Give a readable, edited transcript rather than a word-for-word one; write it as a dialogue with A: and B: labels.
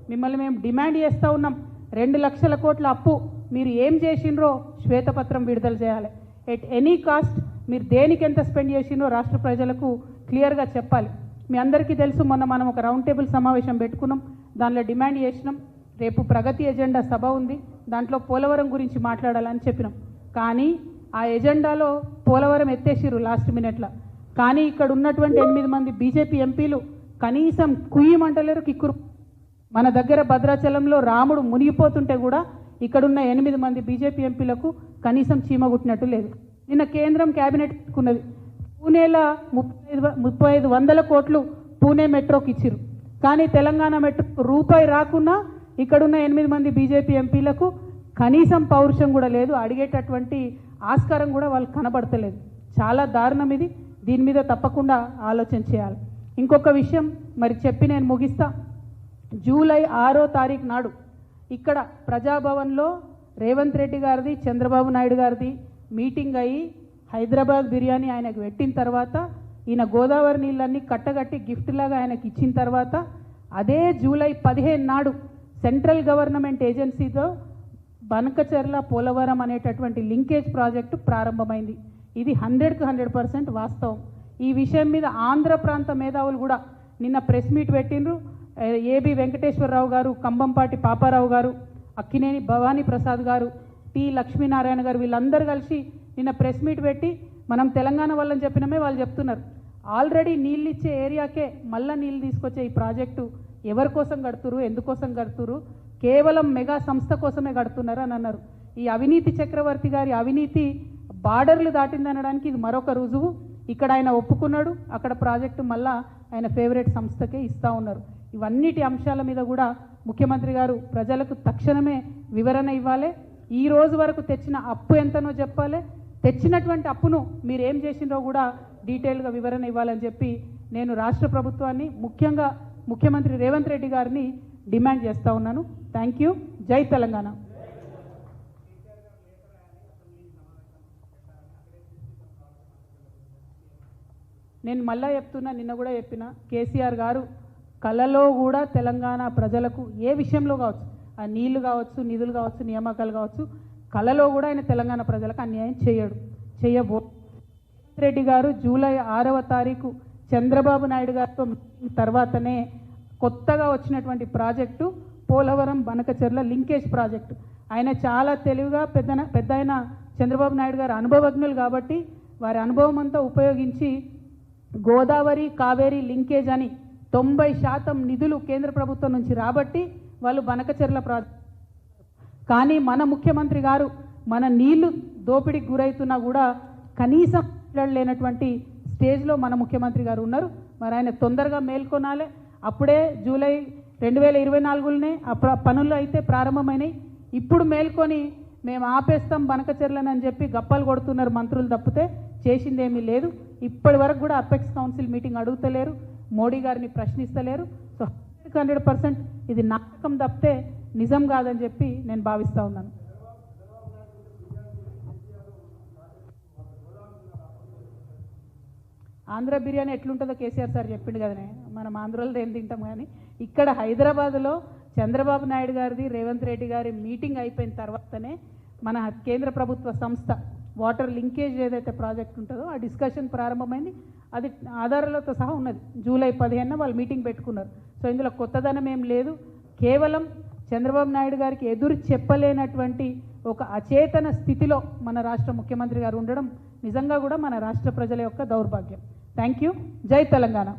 A: మిమ్మల్ని మేము డిమాండ్ చేస్తూ ఉన్నాం. 2 లక్షల కోట్ల అప్పు మీరు ఏం చేసిండ్రో శ్వేతపత్రం విడుదల చేయాలి. ఎట్ ఎనీ కాస్ట్ మీరు దేనికి ఎంత స్పెండ్ చేసిండ్రో రాష్ట్ర ప్రజలకు క్లియర్గా చెప్పాలి. మీ అందరికీ తెలుసు, మొన్న మనం ఒక రౌండ్ టేబుల్ సమావేశం పెట్టుకున్నాం. దానిలో డిమాండ్ చేసినాం, రేపు ప్రగతి ఎజెండా సభ ఉంది, దాంట్లో పోలవరం గురించి మాట్లాడాలని చెప్పినాం. కానీ ఆ ఎజెండాలో పోలవరం ఎత్తేసిరు లాస్ట్ మినిట్లో. కానీ ఇక్కడ ఉన్నటువంటి 8 మంది బీజేపీ ఎంపీలు కనీసం కుయ్యమంటలేరు, కిక్కురు. మన దగ్గర భద్రాచలంలో రాముడు మునిగిపోతుంటే కూడా ఇక్కడున్న 8 మంది బీజేపీ ఎంపీలకు కనీసం చీమగుట్టినట్టు లేదు. నిన్న కేంద్రం క్యాబినెట్ పెట్టుకున్నది, పూణేలో 3500 కోట్లు పూణే మెట్రోకి ఇచ్చిరు. కానీ తెలంగాణ మెట్రో రూపాయి రాకున్నా ఇక్కడున్న 8 మంది బీజేపీ ఎంపీలకు కనీసం పౌరుషం కూడా లేదు, అడిగేటటువంటి ఆస్కారం కూడా వాళ్ళకి కనబడతలేదు. చాలా దారుణం ఇది. దీని మీద తప్పకుండా ఆలోచన చేయాలి. ఇంకొక విషయం మరి చెప్పి నేను ముగిస్తా. జూలై 6వ తారీఖు నాడు ఇక్కడ ప్రజాభవన్లో రేవంత్ రెడ్డి గారిది, చంద్రబాబు నాయుడు గారిది మీటింగ్ అయ్యి హైదరాబాద్ బిర్యానీ ఆయనకు పెట్టిన తర్వాత, ఈయన గోదావరి నీళ్ళన్నీ కట్టగట్టి గిఫ్ట్ లాగా ఆయనకి ఇచ్చిన తర్వాత, అదే జూలై 15 నాడు సెంట్రల్ గవర్నమెంట్ ఏజెన్సీతో బనకచెర్ల పోలవరం అనేటటువంటి లింకేజ్ ప్రాజెక్టు ప్రారంభమైంది. ఇది 100కు 100% వాస్తవం. ఈ విషయం మీద ఆంధ్ర ప్రాంత మేధావులు కూడా నిన్న ప్రెస్ మీట్ పెట్టిండ్రు. ఏబి వెంకటేశ్వరరావు గారు, కంబంపాటి పాపారావు గారు, అక్కినేని భవానీ ప్రసాద్ గారు, టి లక్ష్మీనారాయణ గారు, వీళ్ళందరూ కలిసి నిన్న ప్రెస్ మీట్ పెట్టి మనం తెలంగాణ వాళ్ళని చెప్పినమే వాళ్ళు చెప్తున్నారు, ఆల్రెడీ నీళ్ళు ఇచ్చే ఏరియాకే మళ్ళీ నీళ్ళు తీసుకొచ్చే ఈ ప్రాజెక్టు ఎవరి కోసం కడుతురు, ఎందుకోసం కడుతురు, కేవలం మెగా సంస్థ కోసమే కడుతున్నారు అని అన్నారు. ఈ అవినీతి చక్రవర్తి గారి అవినీతి బార్డర్లు దాటిందనడానికి ఇది మరొక రుజువు. ఇక్కడ ఆయన ఒప్పుకున్నాడు, అక్కడ ప్రాజెక్టు మళ్ళా ఆయన ఫేవరెట్ సంస్థకే ఇస్తూ ఉన్నారు. ఇవన్నిటి అంశాల మీద కూడా ముఖ్యమంత్రి గారు ప్రజలకు తక్షణమే వివరణ ఇవ్వాలి. ఈ రోజు వరకు తెచ్చిన అప్పు ఎంతనో చెప్పాలి, తెచ్చినటువంటి అప్పును మీరు ఏం చేసిందో కూడా డీటెయిల్గా వివరణ ఇవ్వాలని చెప్పి నేను రాష్ట్ర ప్రభుత్వాన్ని, ముఖ్యంగా ముఖ్యమంత్రి రేవంత్ రెడ్డి గారిని డిమాండ్ చేస్తూ ఉన్నాను. Thank you. జై తెలంగాణ. నేను మళ్ళా చెప్తున్నా, నిన్న కూడా చెప్పిన, కేసీఆర్ గారు కళలో కూడా తెలంగాణ ప్రజలకు ఏ విషయంలో కావచ్చు, ఆ నీళ్లు కావచ్చు, నిధులు కావచ్చు, నియామకాలు కావచ్చు, కళలో కూడా ఆయన తెలంగాణ ప్రజలకు అన్యాయం చేయబో. రెడ్డి గారు జూలై 6వ తారీఖు చంద్రబాబు నాయుడు గారితో తర్వాతనే కొత్తగా వచ్చినటువంటి project Polavaram Banakacherla linkage project. ఆయన చాలా తెలివిగా పెద్ద ఆయన చంద్రబాబు నాయుడు గారు అనుభవజ్ఞులు కాబట్టి వారి అనుభవం అంతా ఉపయోగించి గోదావరి కావేరీ లింకేజ్ అని 90% నిధులు కేంద్ర ప్రభుత్వం నుంచి రాబట్టి వాళ్ళు బనకచెర్ల ప్రాజెక్టు. కానీ మన ముఖ్యమంత్రి గారు మన నీళ్లు దోపిడీకి గురవుతున్నా కూడా కనీసం లేనటువంటి స్టేజ్లో మన ముఖ్యమంత్రి గారు ఉన్నారు. మరి ఆయన తొందరగా మేల్కొనాలి. అప్పుడే జూలై 2024లోనే ఆ పనులు అయితే ప్రారంభమైనాయి. ఇప్పుడు మేల్కొని మేము ఆపేస్తాం బనకచెర్లను అని చెప్పి గప్పలు కొడుతున్నారు మంత్రులు తప్పితే చేసిందేమీ లేదు. ఇప్పటి వరకు కూడా అపెక్స్ కౌన్సిల్ మీటింగ్ అడుగుతలేరు, మోడీ గారిని ప్రశ్నిస్తలేరు. సో 100% ఇది నాటకం తప్పితే నిజం కాదని చెప్పి నేను భావిస్తూ ఉన్నాను. ఆంధ్ర బిర్యానీ ఎట్లుంటుందో కేసీఆర్ సార్ చెప్పిండు కదనే, మనం ఆంధ్రలో ఏం తింటాం. కానీ ఇక్కడ హైదరాబాద్లో చంద్రబాబు నాయుడు గారిది, రేవంత్ రెడ్డి గారి మీటింగ్ అయిపోయిన తర్వాతనే మన కేంద్ర ప్రభుత్వ సంస్థ వాటర్ లింకేజ్ ఏదైతే ప్రాజెక్ట్ ఉంటుందో ఆ డిస్కషన్ ప్రారంభమైంది. అది ఆధారాలతో సహా ఉన్నది. జూలై 15న వాళ్ళు మీటింగ్ పెట్టుకున్నారు. సో ఇందులో కొత్తదనం ఏం లేదు. కేవలం చంద్రబాబు నాయుడు గారికి ఎదురు చెప్పలేనటువంటి ఒక అచేతన స్థితిలో మన రాష్ట్ర ముఖ్యమంత్రి గారు ఉండడం నిజంగా కూడా మన రాష్ట్ర ప్రజల యొక్క దౌర్భాగ్యం. Thank you. జై తెలంగాణ.